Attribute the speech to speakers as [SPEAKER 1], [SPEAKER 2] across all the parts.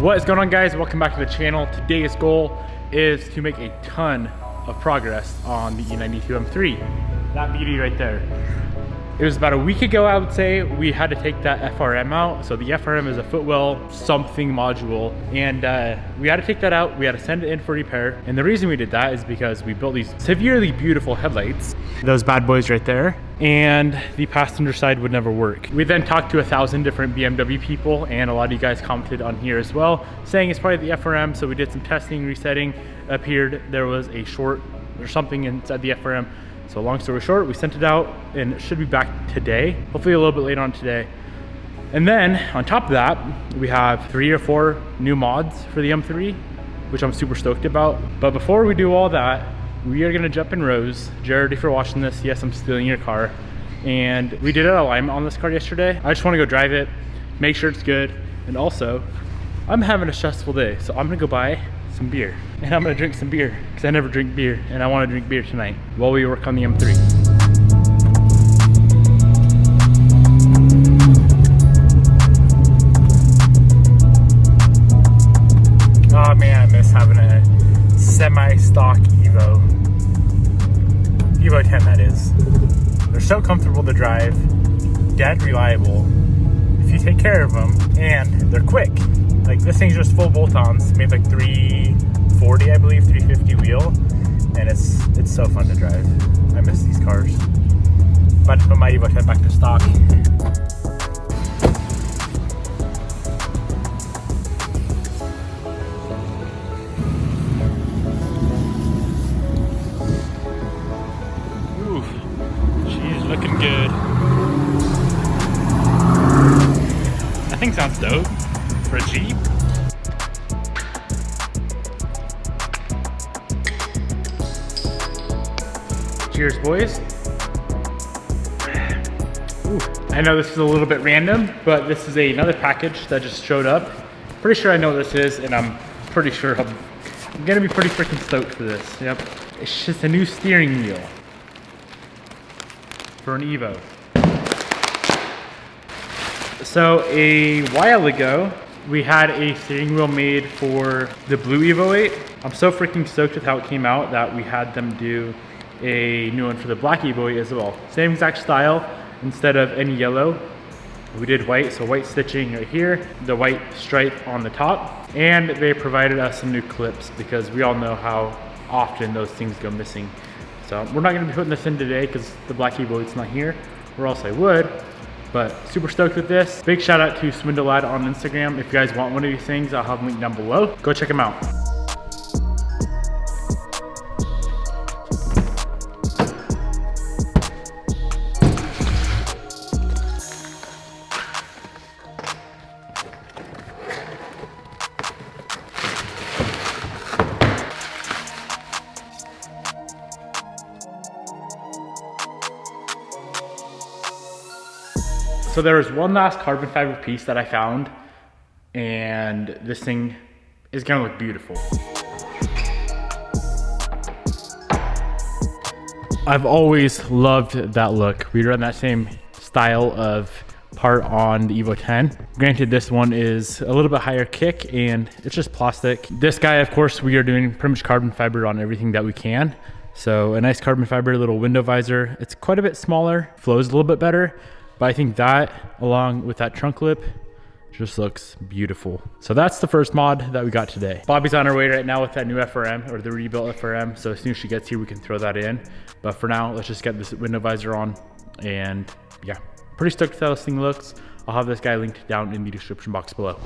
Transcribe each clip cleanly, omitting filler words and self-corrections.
[SPEAKER 1] What is going on, guys? Welcome back to the channel. Today's goal is to make a ton of progress on the E92 M3. That beauty right there. It was about a week ago, I would say, we had to take that FRM out. So the FRM is a footwell something module, and we had to take that out. We had to send it in for repair. And the reason we did that is because we built these severely beautiful headlights, those bad boys right there, and the passenger side would never work. We then talked to 1,000 different BMW people, and a lot of you guys commented on here as well, saying it's probably the FRM. So we did some testing, resetting. Appeared there was a short or something inside the FRM. So long story short, we sent it out and it should be back today, hopefully a little bit later on today. And then on top of that, we have 3 or 4 new mods for the M3, which I'm super stoked about. But before we do all that, we are gonna jump in rows. Jared, if you're watching this, yes, I'm stealing your car. And we did an alignment on this car yesterday. I just wanna go drive it, make sure it's good. And also, I'm having a stressful day, so I'm gonna go buy some beer. And I'm gonna drink some beer, because I never drink beer, and I wanna drink beer tonight while we work on the M3. Oh man, I miss having a semi-stock Evo 10 that is. They're so comfortable to drive, dead reliable, if you take care of them, and they're quick. Like this thing's just full bolt-ons, made like 340, I believe, 350 wheel, and it's so fun to drive. I miss these cars. About to put my Evo 10 back to stock. Ooh, she's looking good. That thing sounds dope. For a Jeep. Cheers, boys. Ooh, I know this is a little bit random, but this is another package that just showed up. Pretty sure I know what this is, and I'm pretty sure I'm gonna be pretty freaking stoked for this. Yep. It's just a new steering wheel for an Evo. So a while ago, we had a steering wheel made for the blue Evo 8. I'm so freaking stoked with how it came out that we had them do a new one for the black Evo 8 as well. Same exact style, instead of any yellow, we did white, so white stitching right here, the white stripe on the top, and they provided us some new clips because we all know how often those things go missing. So we're not gonna be putting this in today because the black Evo 8's not here, or else I would. But super stoked with this. Big shout out to Swindle Lad on Instagram. If you guys want one of these things, I'll have a link down below. Go check them out. So there was one last carbon fiber piece that I found, and this thing is gonna look beautiful. I've always loved that look. We run that same style of part on the Evo 10. Granted, this one is a little bit higher kick and it's just plastic. This guy, of course, we are doing pretty much carbon fiber on everything that we can. So a nice carbon fiber little window visor. It's quite a bit smaller, flows a little bit better. But I think that, along with that trunk lip, just looks beautiful. So that's the first mod that we got today. Bobby's on her way right now with that new FRM, or the rebuilt FRM. So as soon as she gets here, we can throw that in. But for now, let's just get this window visor on. And yeah, pretty stoked with how this thing looks. I'll have this guy linked down in the description box below.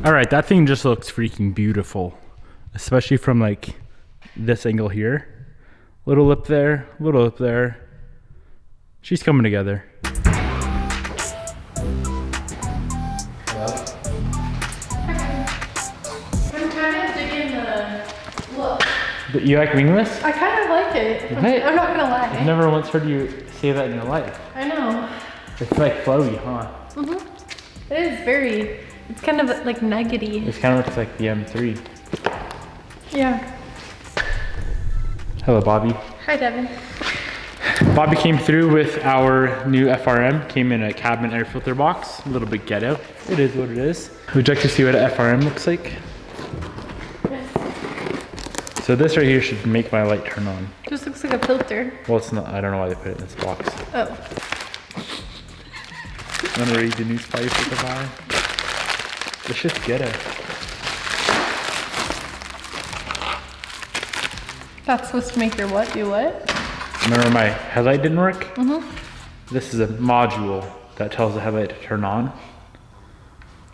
[SPEAKER 1] All right, that thing just looks freaking beautiful, especially from like this angle here. Little lip there, little lip there. She's coming together.
[SPEAKER 2] liking the look.
[SPEAKER 1] You like wingless?
[SPEAKER 2] I kind of like it.
[SPEAKER 1] What?
[SPEAKER 2] I'm not gonna lie.
[SPEAKER 1] I've never once heard you say that in your life.
[SPEAKER 2] I know.
[SPEAKER 1] It's like flowy, huh?
[SPEAKER 2] It is very, it's kind of like nuggety.
[SPEAKER 1] It kind of looks like the M3.
[SPEAKER 2] Yeah.
[SPEAKER 1] Hello, Bobby.
[SPEAKER 2] Hi, Devin.
[SPEAKER 1] Bobby came through with our new FRM. Came in a cabin air filter box. A little bit ghetto. It is what it is. Would you like to see what an FRM looks like?
[SPEAKER 2] Yes.
[SPEAKER 1] So this right here should make my light turn on.
[SPEAKER 2] Just looks like a filter.
[SPEAKER 1] Well, it's not. I don't know why they put it in this box.
[SPEAKER 2] Oh.
[SPEAKER 1] Want to read the newspaper for the buy? This shit's ghetto.
[SPEAKER 2] That's supposed to make your what do what?
[SPEAKER 1] Remember my headlight didn't work? This is a module that tells the headlight to turn on.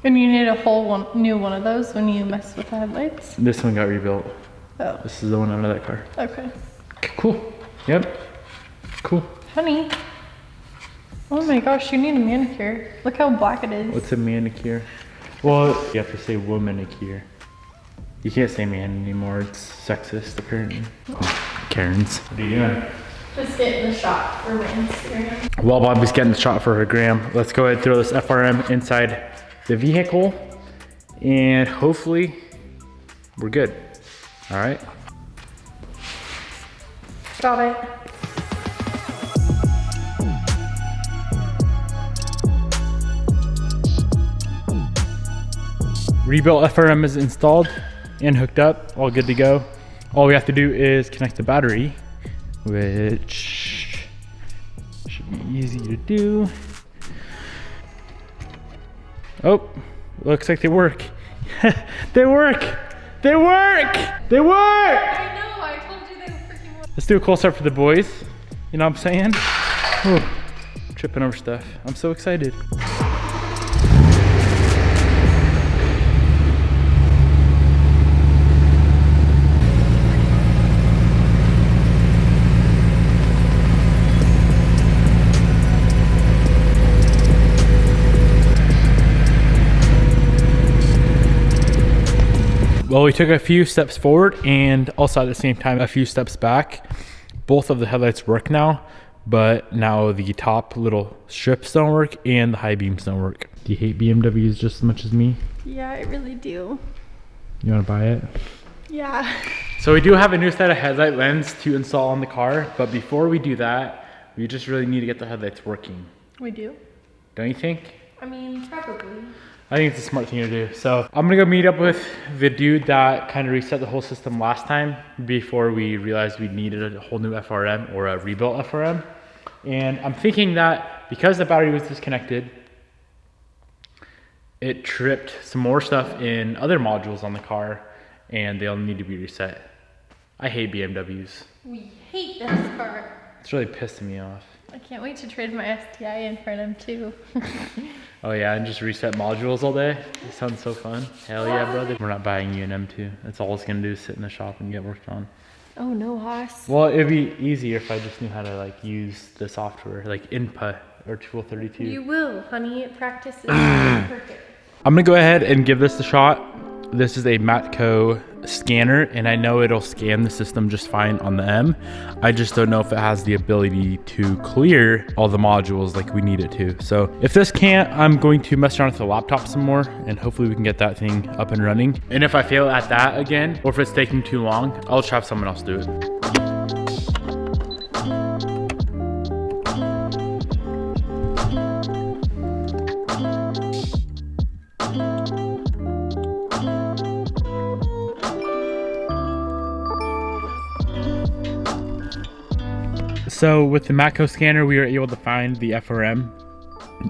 [SPEAKER 2] And you need a whole new one of those when you mess with the headlights?
[SPEAKER 1] This one got rebuilt.
[SPEAKER 2] Oh.
[SPEAKER 1] This is the one out of that car.
[SPEAKER 2] Okay.
[SPEAKER 1] Cool. Yep. Cool.
[SPEAKER 2] Honey. Oh my gosh, you need a manicure. Look how black it is.
[SPEAKER 1] What's a manicure? Well, you have to say womanicure. You can't say man anymore. It's sexist, apparently. Karens. What are you doing?
[SPEAKER 2] Just getting the shot for my Instagram.
[SPEAKER 1] While Bobby's getting the shot for her gram, let's go ahead and throw this FRM inside the vehicle, and hopefully we're good. All right.
[SPEAKER 2] Got it.
[SPEAKER 1] Rebuilt FRM is installed and hooked up, all good to go. All we have to do is connect the battery, which should be easy to do. Oh, looks like they work. They work! They work! They work!
[SPEAKER 2] I know, I told you they were freaking work.
[SPEAKER 1] Let's do a close up for the boys. You know what I'm saying? Whew. Tripping over stuff. I'm so excited. Well, we took a few steps forward and also at the same time a few steps back. Both of the headlights work now, but now the top little strips don't work and the high beams don't work. Do you hate BMWs just as much as me?
[SPEAKER 2] Yeah, I really do.
[SPEAKER 1] You want to buy it?
[SPEAKER 2] Yeah.
[SPEAKER 1] So we do have a new set of headlight lens to install on the car, but before we do that, we just really need to get the headlights working.
[SPEAKER 2] We do?
[SPEAKER 1] Don't you think?
[SPEAKER 2] I mean, probably.
[SPEAKER 1] I think it's a smart thing to do. So I'm gonna go meet up with the dude that kind of reset the whole system last time before we realized we needed a whole new FRM or a rebuilt FRM. And I'm thinking that because the battery was disconnected, it tripped some more stuff in other modules on the car and they'll need to be reset. I hate BMWs.
[SPEAKER 2] We hate this car.
[SPEAKER 1] It's really pissing me off.
[SPEAKER 2] I can't wait to trade my STI in for an M2.
[SPEAKER 1] Oh yeah, and just reset modules all day? It sounds so fun. Hell yeah, brother. We're not buying you an M2. That's all it's gonna do is sit in the shop and get worked on.
[SPEAKER 2] Oh no, Haas.
[SPEAKER 1] Well, it'd be easier if I just knew how to like use the software, like Input or Tool 32.
[SPEAKER 2] You will, honey. Practice is perfect.
[SPEAKER 1] I'm gonna go ahead and give this a shot. This is a Matco scanner, and I know it'll scan the system just fine on the M. I just don't know if it has the ability to clear all the modules like we need it to. So if this can't, I'm going to mess around with the laptop some more, and hopefully we can get that thing up and running. And if I fail at that again, or if it's taking too long, I'll just have someone else do it. So with the Matco scanner, we were able to find the FRM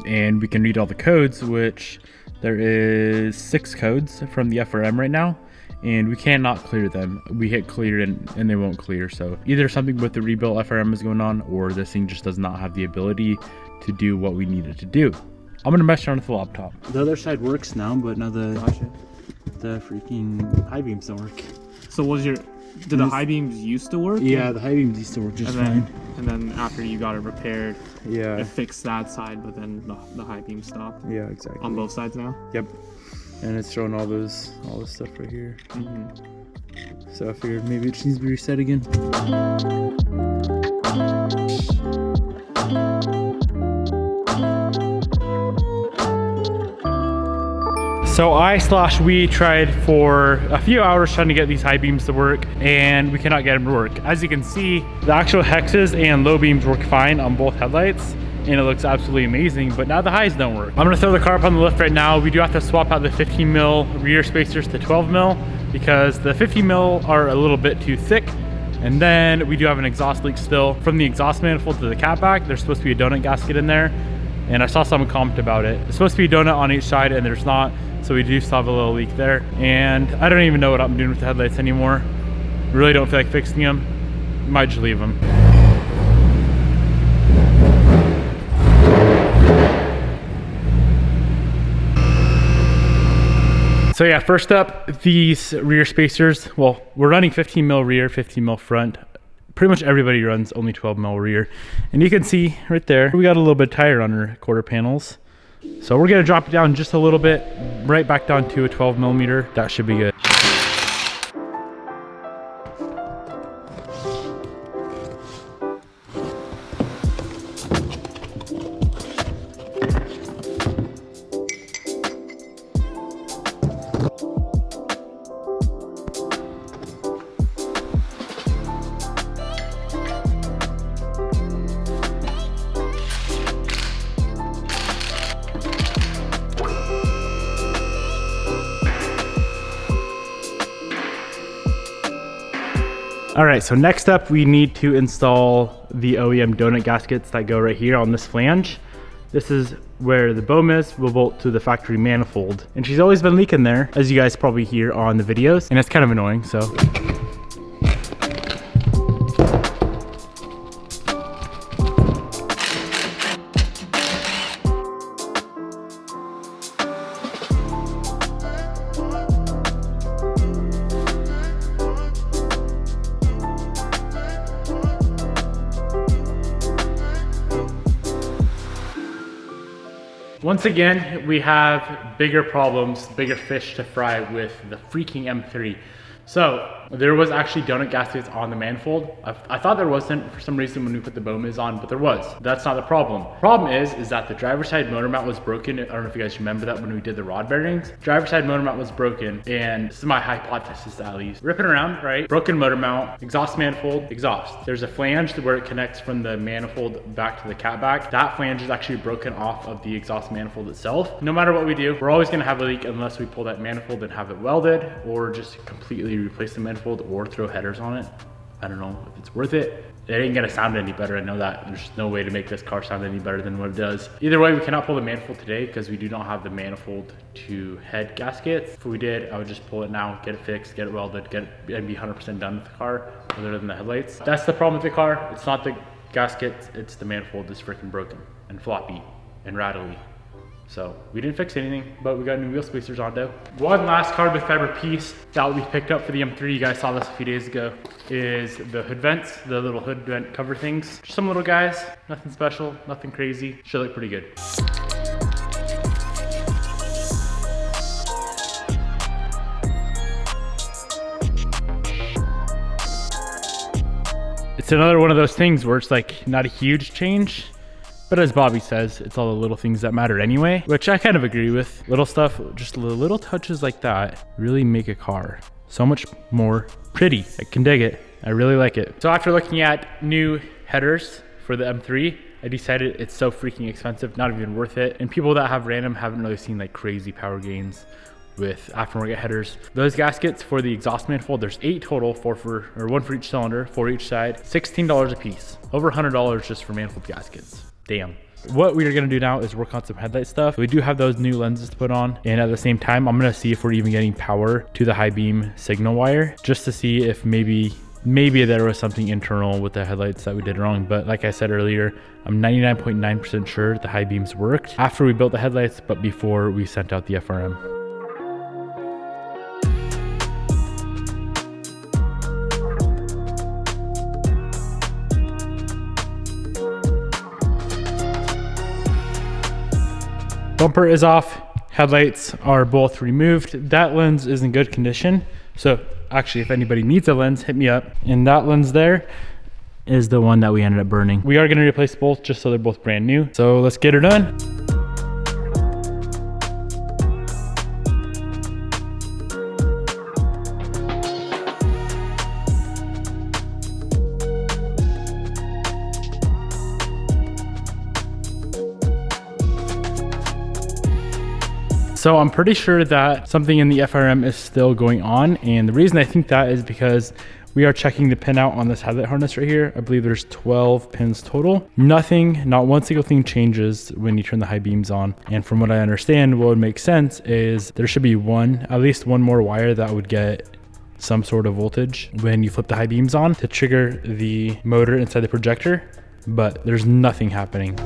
[SPEAKER 1] and we can read all the codes, which there is 6 codes from the FRM right now, and we cannot clear them. We hit clear and they won't clear. So either something with the rebuilt FRM is going on, or this thing just does not have the ability to do what we need it to do. I'm gonna mess around with the laptop. The other side works now, but now the freaking high beams don't work.
[SPEAKER 3] So did the high beams used to work?
[SPEAKER 1] Yeah, the high beams used to work just fine.
[SPEAKER 3] And then after you got it repaired,
[SPEAKER 1] Yeah.
[SPEAKER 3] it fixed that side, but then the high beam stopped.
[SPEAKER 1] Yeah, exactly.
[SPEAKER 3] On both sides now?
[SPEAKER 1] Yep. And it's showing all this stuff right here. So I figured maybe it just needs to be reset again. So we tried for a few hours trying to get these high beams to work, and we cannot get them to work. As you can see, the actual hexes and low beams work fine on both headlights, and it looks absolutely amazing, but now the highs don't work. I'm gonna throw the car up on the lift right now. We do have to swap out the 15 mil rear spacers to 12 mil because the 15 mil are a little bit too thick. And then we do have an exhaust leak still. From the exhaust manifold to the catback, there's supposed to be a donut gasket in there, and I saw someone comment about it. It's supposed to be a donut on each side, and there's not. So we do still have a little leak there. And I don't even know what I'm doing with the headlights anymore. Really don't feel like fixing them. Might just leave them. So yeah, first up, these rear spacers. Well, we're running 15 mil rear, 15 mil front. Pretty much everybody runs only 12 mil rear. And you can see right there, we got a little bit tighter on our quarter panels. So we're gonna drop it down just a little bit, right back down to a 12 millimeter. That should be good. All right, so next up we need to install the OEM donut gaskets that go right here on this flange. This is where the boom is. We'll bolt to the factory manifold. And she's always been leaking there, as you guys probably hear on the videos, and it's kind of annoying, so. Once again, we have bigger problems, bigger fish to fry with the freaking M3. So there was actually donut gaskets on the manifold. I thought there wasn't for some reason when we put the bow miz on, but there was. That's not the problem. Problem is that the driver's side motor mount was broken. I don't know if you guys remember that when we did the rod bearings. Driver's side motor mount was broken, and this is my hypothesis at least. Ripping around, right? Broken motor mount, exhaust manifold, exhaust. There's a flange where it connects from the manifold back to the catback. That flange is actually broken off of the exhaust manifold itself. No matter what we do, we're always gonna have a leak unless we pull that manifold and have it welded, or just completely replace the manifold or throw headers on it. I don't know if it's worth it. It ain't gonna sound any better. I know that. There's no way to make this car sound any better than what it does. Either way, we cannot pull the manifold today because we do not have the manifold to head gaskets. If we did, I would just pull it now, get it fixed, get it welded, and be 100% done with the car, other than the headlights. That's the problem with the car. It's not the gaskets, it's the manifold that's freaking broken and floppy and rattly. So we didn't fix anything, but we got new wheel spacers on though. One last carbon fiber piece that we picked up for the M3, you guys saw this a few days ago, is the hood vents, the little hood vent cover things. Just some little guys, nothing special, nothing crazy. Should look pretty good. It's another one of those things where it's like not a huge change, but as Bobby says, it's all the little things that matter anyway, which I kind of agree with. Little stuff, just little touches like that really make a car so much more pretty. I can dig it. I really like it. So after looking at new headers for the M3, I decided it's so freaking expensive, not even worth it. And people that have ran them haven't really seen like crazy power gains with aftermarket headers. Those gaskets for the exhaust manifold, there's 8 total, one for each cylinder, 4 each side, $16 a piece. Over $100 just for manifold gaskets. Damn. What we are gonna do now is work on some headlight stuff. We do have those new lenses to put on, and at the same time, I'm gonna see if we're even getting power to the high beam signal wire, just to see if maybe there was something internal with the headlights that we did wrong. But like I said earlier, I'm 99.9% sure the high beams worked after we built the headlights, but before we sent out the FRM. Bumper is off, headlights are both removed. That lens is in good condition. So Actually, if anybody needs a lens, hit me up. And that lens there is the one that we ended up burning. We are gonna replace both just so they're both brand new. So let's get her done. So I'm pretty sure that something in the FRM is still going on. And the reason I think that is because we are checking the pin out on this headlight harness right here. I believe there's 12 pins total. Nothing, not one single thing changes when you turn the high beams on. And from what I understand, what would make sense is there should be at least one more wire that would get some sort of voltage when you flip the high beams on to trigger the motor inside the projector, but there's nothing happening.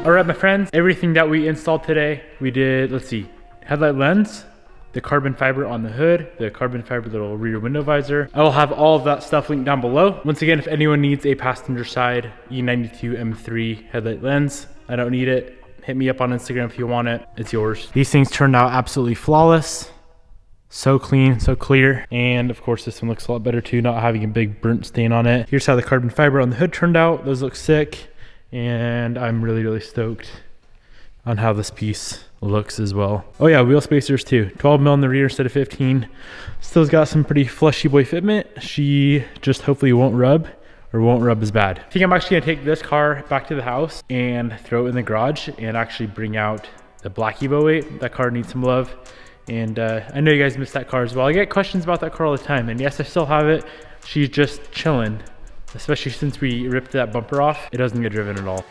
[SPEAKER 1] All right, my friends, everything that we installed today, we did, let's see, headlight lens, the carbon fiber on the hood, the carbon fiber little rear window visor. I will have all of that stuff linked down below. Once again, if anyone needs a passenger side E92 M3 headlight lens, I don't need it. Hit me up on Instagram if you want it, it's yours. These things turned out absolutely flawless. So clean, so clear. And of course, this one looks a lot better too, not having a big burnt stain on it. Here's how the carbon fiber on the hood turned out. Those look sick. And I'm really stoked on how this piece looks as well. Oh yeah, wheel spacers too. 12 mil in the rear instead of 15. Still's got some pretty fleshy boy fitment. She just hopefully won't rub as bad. I think I'm actually gonna take this car back to the house and throw it in the garage and actually bring out the black Evo 8. That car needs some love. And I know you guys missed that car as well. I get questions about that car all the time. And yes, I still have it. She's just chilling. Especially since we ripped that bumper off, it doesn't get driven at all.